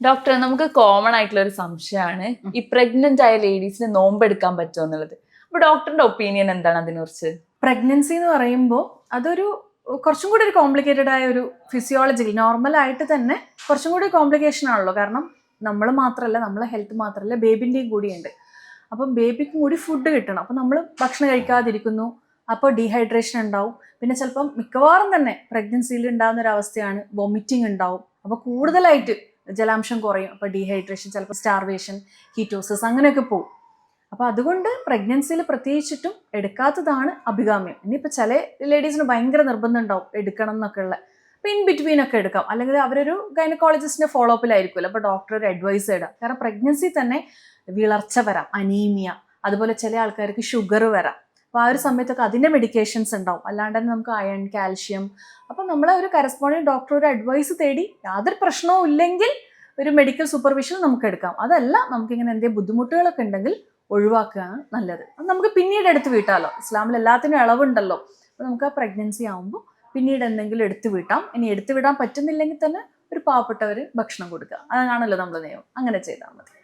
Doctor, നമുക്ക് common ആയിട്ടുള്ള ഒരു സംശയമാണ് ഈ പ്രഗ്നന്റ് ആയ ലേഡീസിന് നോമ്പെടുക്കാൻ പറ്റുമോ എന്നുള്ളത്. അപ്പൊ ഡോക്ടറിന്റെ ഒപ്പീനിയൻ എന്താണ് അതിനെക്കുറിച്ച്? പ്രഗ്നൻസി എന്ന് പറയുമ്പോൾ അതൊരു കുറച്ചും കൂടി ഒരു കോംപ്ലിക്കേറ്റഡ് ആയ ഒരു ഫിസിയോളജിക്കൽ നോർമലായിട്ട് തന്നെ കുറച്ചും കൂടി കോംപ്ലിക്കേഷൻ ആണല്ലോ. കാരണം നമ്മൾ മാത്രമല്ല, നമ്മളെ ഹെൽത്ത് മാത്രമല്ല, ബേബിൻ്റെയും കൂടിയുണ്ട്. അപ്പം ബേബിക്കും കൂടി ഫുഡ് കിട്ടണം. അപ്പം നമ്മൾ ഭക്ഷണം കഴിക്കാതിരിക്കുന്നു, അപ്പോൾ ഡീഹൈഡ്രേഷൻ ഉണ്ടാവും. പിന്നെ ചിലപ്പം മിക്കവാറും തന്നെ പ്രഗ്നൻസിയിൽ ഉണ്ടാകുന്ന ഒരു അവസ്ഥയാണ് വൊമിറ്റിംഗ് ഉണ്ടാവും. അപ്പോൾ കൂടുതലായിട്ട് ജലാംശം കുറയും. അപ്പോൾ ഡീഹൈഡ്രേഷൻ, ചിലപ്പോൾ സ്റ്റാർവേഷൻ, കീറ്റോസിസ് അങ്ങനെയൊക്കെ പോകും. അപ്പോൾ അതുകൊണ്ട് പ്രഗ്നൻസിയിൽ പ്രത്യേകിച്ചിട്ടും എടുക്കാത്തതാണ് അഭികാമ്യം. ഇനിയിപ്പോൾ ചില ലേഡീസിന് ഭയങ്കര നിർബന്ധം ഉണ്ടാവും എടുക്കണം എന്നൊക്കെ ഉള്ള, അപ്പോൾ ഇൻ ബിറ്റ്വീൻ ഒക്കെ എടുക്കാം. അല്ലെങ്കിൽ അവരൊരു ഗൈനക്കോളജിസ്റ്റിൻ്റെ ഫോളോ അപ്പിലായിരിക്കുമല്ലോ, അപ്പോൾ ഡോക്ടർ ഒരു അഡ്വൈസ് ഇടാം. കാരണം പ്രഗ്നൻസി തന്നെ വിളർച്ച വരാം, അനീമിയ, അതുപോലെ ചില ആൾക്കാർക്ക് ഷുഗർ വരാം. അപ്പോൾ ആ ഒരു സമയത്തൊക്കെ അതിൻ്റെ മെഡിക്കേഷൻസ് ഉണ്ടാവും. അല്ലാണ്ട് തന്നെ നമുക്ക് അയൺ, കാൽഷ്യം. അപ്പോൾ നമ്മളെ ഒരു കറസ്പോണ്ടിങ് ഡോക്ടർ ഒരു അഡ്വൈസ് തേടി യാതൊരു പ്രശ്നവും ഇല്ലെങ്കിൽ ഒരു മെഡിക്കൽ സൂപ്പർവിഷൻ നമുക്ക് എടുക്കാം. അതല്ല, നമുക്കിങ്ങനെ എന്തെങ്കിലും ബുദ്ധിമുട്ടുകളൊക്കെ ഉണ്ടെങ്കിൽ ഒഴിവാക്കുകയാണ് നല്ലത്. അത് നമുക്ക് പിന്നീട് എടുത്ത് വീട്ടാലോ. ഇസ്ലാമിൽ എല്ലാത്തിനും ഇളവുണ്ടല്ലോ. അപ്പോൾ നമുക്ക് ആ പ്രഗ്നൻസി ആകുമ്പോൾ പിന്നീട് എന്തെങ്കിലും എടുത്തു വീട്ടാം. ഇനി എടുത്തു വിടാൻ പറ്റുന്നില്ലെങ്കിൽ തന്നെ ഒരു പാവപ്പെട്ടവർ ഭക്ഷണം കൊടുക്കുക. അതാണല്ലോ നമ്മുടെ നിയമം. അങ്ങനെ ചെയ്താൽ മതി.